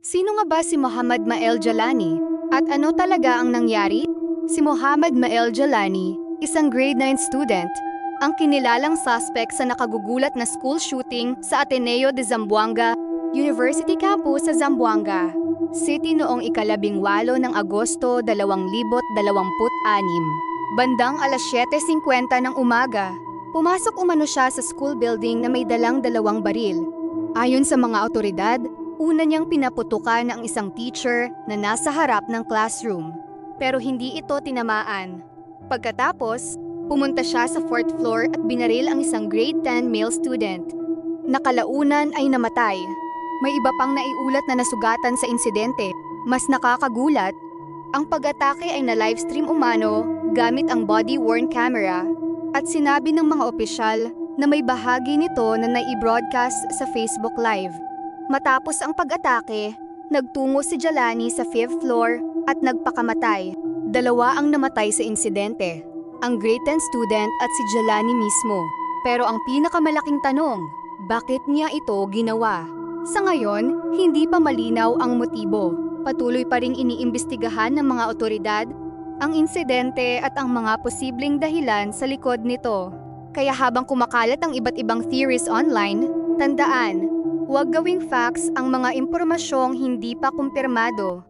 Sino nga ba si Mohamed Mael Jalani? At ano talaga ang nangyari? Si Mohamed Mael Jalani, isang grade 9 student, ang kinilalang suspect sa nakagugulat na school shooting sa Ateneo de Zamboanga, University Campus sa Zamboanga City noong ika-18 ng Agosto 2026. Bandang alas 7:50 ng umaga, pumasok umano siya sa school building na may dalang 2 baril. Ayon sa mga otoridad, una niyang pinaputukan ang isang teacher na nasa harap ng classroom, pero hindi ito tinamaan. Pagkatapos, pumunta siya sa 4th floor at binaril ang isang grade 10 male student. Nakalaunan ay namatay. May iba pang naiulat na nasugatan sa insidente. Mas nakakagulat, ang pag-atake ay na-livestream umano gamit ang body-worn camera at sinabi ng mga opisyal na may bahagi nito na nai-broadcast sa Facebook Live. Matapos ang pag-atake, nagtungo si Jalani sa 5th floor at nagpakamatay. 2 ang namatay sa insidente, ang grade 10 student at si Jalani mismo. Pero ang pinakamalaking tanong, bakit niya ito ginawa? Sa ngayon, hindi pa malinaw ang motibo. Patuloy pa ring iniimbestigahan ng mga otoridad ang insidente at ang mga posibleng dahilan sa likod nito. Kaya habang kumakalat ang iba't ibang theories online, tandaan, huwag gawing facts ang mga impormasyong hindi pa kumpirmado.